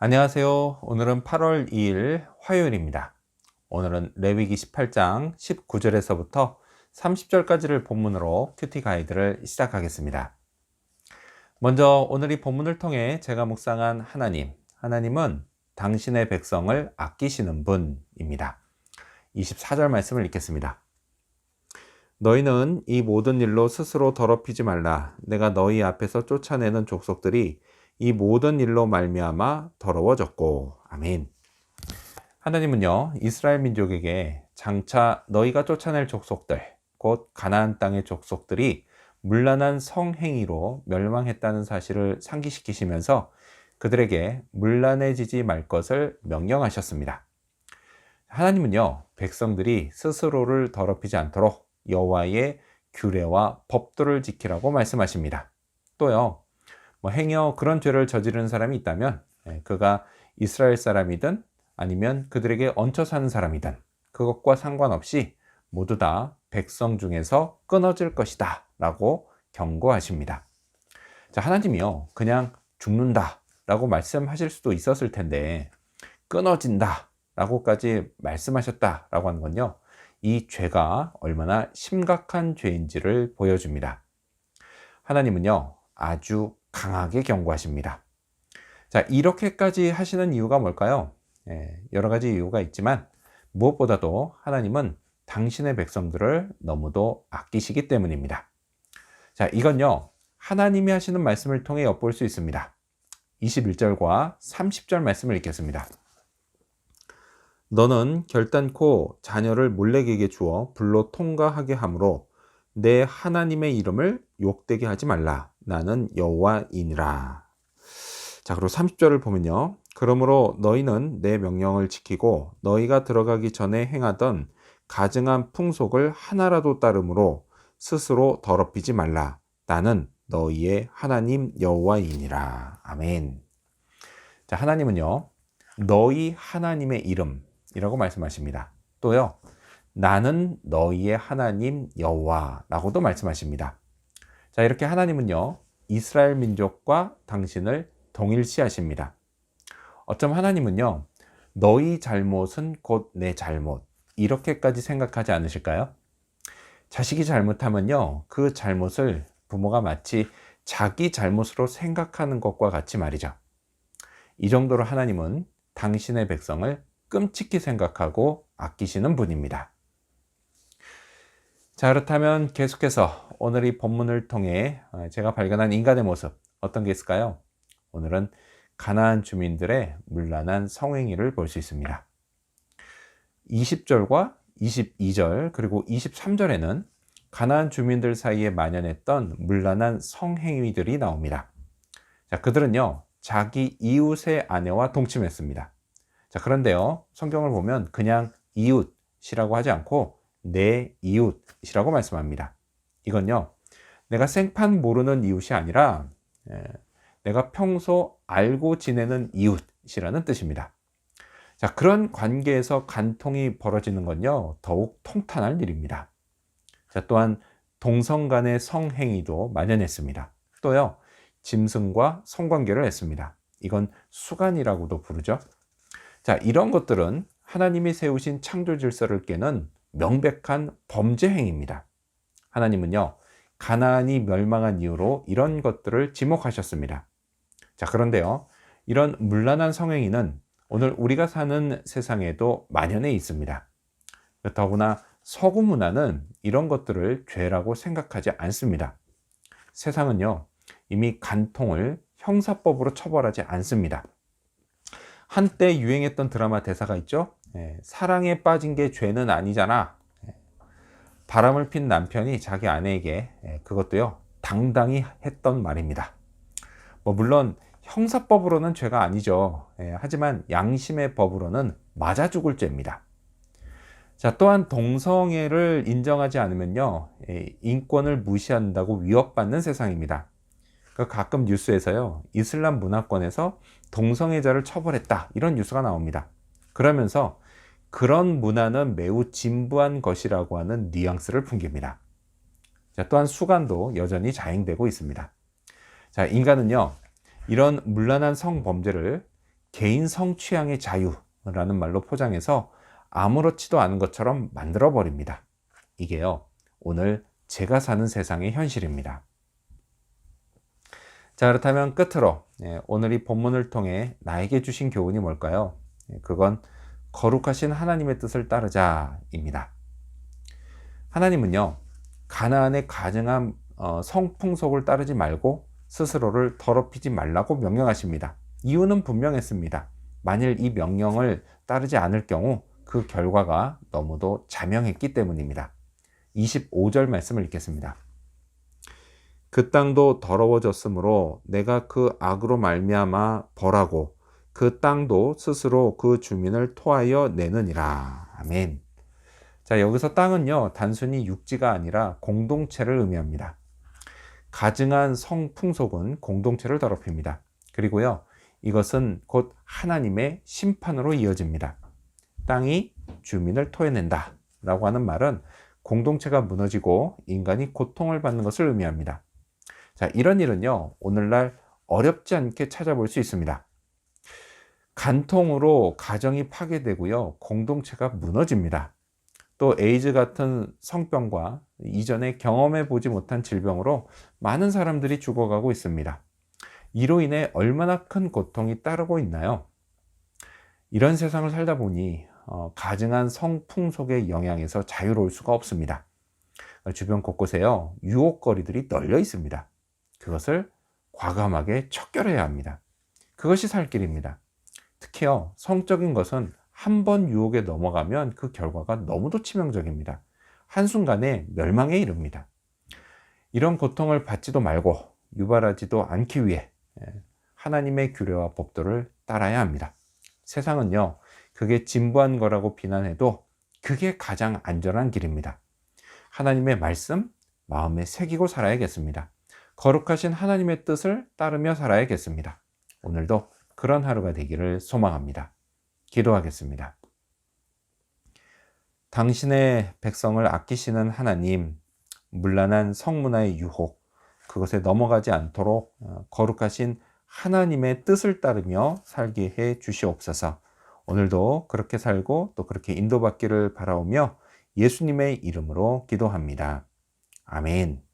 안녕하세요. 오늘은 8월 2일 화요일입니다. 오늘은 레위기 18장 19절에서부터 30절까지를 본문으로 큐티 가이드를 시작하겠습니다. 먼저 오늘 이 본문을 통해 제가 묵상한 하나님은 당신의 백성을 아끼시는 분입니다. 24절 말씀을 읽겠습니다. 너희는 이 모든 일로 스스로 더럽히지 말라. 내가 너희 앞에서 쫓아내는 족속들이 이 모든 일로 말미암아 더러워졌고. 아멘. 하나님은요, 이스라엘 민족에게 장차 너희가 쫓아낼 족속들, 곧 가나안 땅의 족속들이 문란한 성행위로 멸망했다는 사실을 상기시키시면서 그들에게 문란해지지 말 것을 명령하셨습니다. 하나님은요, 백성들이 스스로를 더럽히지 않도록 여호와의 규례와 법도를 지키라고 말씀하십니다. 또요, 행여 그런 죄를 저지르는 사람이 있다면 그가 이스라엘 사람이든 아니면 그들에게 얹혀 사는 사람이든 그것과 상관없이 모두 다 백성 중에서 끊어질 것이다 라고 경고하십니다. 자, 하나님이요, 그냥 죽는다 라고 말씀하실 수도 있었을 텐데 끊어진다 라고까지 말씀하셨다 라고 하는 건요, 이 죄가 얼마나 심각한 죄인지를 보여줍니다. 하나님은요, 아주 강하게 경고하십니다. 자, 이렇게까지 하시는 이유가 뭘까요? 여러 가지 이유가 있지만 무엇보다도 하나님은 당신의 백성들을 너무도 아끼시기 때문입니다. 자, 이건요, 하나님이 하시는 말씀을 통해 엿볼 수 있습니다. 21절과 30절 말씀을 읽겠습니다. 너는 결단코 자녀를 몰래에게 주어 불로 통과하게 하므로 내 하나님의 이름을 욕되게 하지 말라. 나는 여호와이니라. 자, 그리고 30절을 보면요. 그러므로 너희는 내 명령을 지키고 너희가 들어가기 전에 행하던 가증한 풍속을 하나라도 따름으로 스스로 더럽히지 말라. 나는 너희의 하나님 여호와이니라. 아멘. 자, 하나님은요, 너희 하나님의 이름이라고 말씀하십니다. 또요, 나는 너희의 하나님 여호와라고도 말씀하십니다. 자, 이렇게 하나님은요, 이스라엘 민족과 당신을 동일시하십니다. 어쩜 하나님은요, 너희 잘못은 곧 내 잘못, 이렇게까지 생각하지 않으실까요? 자식이 잘못하면요, 그 잘못을 부모가 마치 자기 잘못으로 생각하는 것과 같이 말이죠. 이 정도로 하나님은 당신의 백성을 끔찍히 생각하고 아끼시는 분입니다. 자, 그렇다면 계속해서 오늘 이 본문을 통해 제가 발견한 인간의 모습, 어떤 게 있을까요? 오늘은 가나안 주민들의 문란한 성행위를 볼 수 있습니다. 20절과 22절 그리고 23절에는 가나안 주민들 사이에 만연했던 문란한 성행위들이 나옵니다. 자, 그들은요, 자기 이웃의 아내와 동침했습니다. 자, 그런데요, 성경을 보면 그냥 이웃이라고 하지 않고 내 이웃이라고 말씀합니다. 이건요, 내가 생판 모르는 이웃이 아니라 내가 평소 알고 지내는 이웃이라는 뜻입니다. 자, 그런 관계에서 간통이 벌어지는 건요, 더욱 통탄할 일입니다. 자, 또한 동성 간의 성행위도 만연했습니다. 또요, 짐승과 성관계를 했습니다. 이건 수간이라고도 부르죠. 자, 이런 것들은 하나님이 세우신 창조 질서를 깨는 명백한 범죄 행위입니다. 하나님은요, 가나안이 멸망한 이후로 이런 것들을 지목하셨습니다. 자, 그런데요, 이런 문란한 성행위는 오늘 우리가 사는 세상에도 만연해 있습니다. 더구나 서구 문화는 이런 것들을 죄라고 생각하지 않습니다. 세상은요, 이미 간통을 형사법으로 처벌하지 않습니다. 한때 유행했던 드라마 대사가 있죠. 사랑에 빠진 게 죄는 아니잖아. 바람을 핀 남편이 자기 아내에게 그것도요, 당당히 했던 말입니다. 물론 형사법으로는 죄가 아니죠. 하지만 양심의 법으로는 맞아 죽을 죄입니다. 자, 또한 동성애를 인정하지 않으면요, 인권을 무시한다고 위협받는 세상입니다. 가끔 뉴스에서요, 이슬람 문화권에서 동성애자를 처벌했다, 이런 뉴스가 나옵니다. 그러면서 그런 문화는 매우 진부한 것이라고 하는 뉘앙스를 풍깁니다. 자, 또한 수간도 여전히 자행되고 있습니다. 자, 인간은요, 이런 문란한 성범죄를 개인 성취향의 자유라는 말로 포장해서 아무렇지도 않은 것처럼 만들어 버립니다. 이게요, 오늘 제가 사는 세상의 현실입니다. 자, 그렇다면 끝으로 오늘 이 본문을 통해 나에게 주신 교훈이 뭘까요? 그건 거룩하신 하나님의 뜻을 따르자입니다. 하나님은요, 가나안의 가증한 성풍속을 따르지 말고 스스로를 더럽히지 말라고 명령하십니다. 이유는 분명했습니다. 만일 이 명령을 따르지 않을 경우 그 결과가 너무도 자명했기 때문입니다. 25절 말씀을 읽겠습니다. 그 땅도 더러워졌으므로 내가 그 악으로 말미암아 벌하고 그 땅도 스스로 그 주민을 토하여 내느니라. 아멘. 자, 여기서 땅은요, 단순히 육지가 아니라 공동체를 의미합니다. 가증한 성풍속은 공동체를 더럽힙니다. 그리고요, 이것은 곧 하나님의 심판으로 이어집니다. 땅이 주민을 토해낸다 라고 하는 말은 공동체가 무너지고 인간이 고통을 받는 것을 의미합니다. 자, 이런 일은요, 오늘날 어렵지 않게 찾아볼 수 있습니다. 간통으로 가정이 파괴되고요, 공동체가 무너집니다. 또 에이즈 같은 성병과 이전에 경험해 보지 못한 질병으로 많은 사람들이 죽어가고 있습니다. 이로 인해 얼마나 큰 고통이 따르고 있나요? 이런 세상을 살다 보니 가증한 성풍속의 영향에서 자유로울 수가 없습니다. 주변 곳곳에요, 유혹거리들이 널려 있습니다. 그것을 과감하게 척결해야 합니다. 그것이 살 길입니다. 특히요, 성적인 것은 한 번 유혹에 넘어가면 그 결과가 너무도 치명적입니다. 한순간에 멸망에 이릅니다. 이런 고통을 받지도 말고 유발하지도 않기 위해 하나님의 규례와 법도를 따라야 합니다. 세상은요, 그게 진부한 거라고 비난해도 그게 가장 안전한 길입니다. 하나님의 말씀, 마음에 새기고 살아야겠습니다. 거룩하신 하나님의 뜻을 따르며 살아야겠습니다. 오늘도 그런 하루가 되기를 소망합니다. 기도하겠습니다. 당신의 백성을 아끼시는 하나님, 문란한 성문화의 유혹, 그것에 넘어가지 않도록 거룩하신 하나님의 뜻을 따르며 살게 해 주시옵소서. 오늘도 그렇게 살고 또 그렇게 인도받기를 바라오며 예수님의 이름으로 기도합니다. 아멘.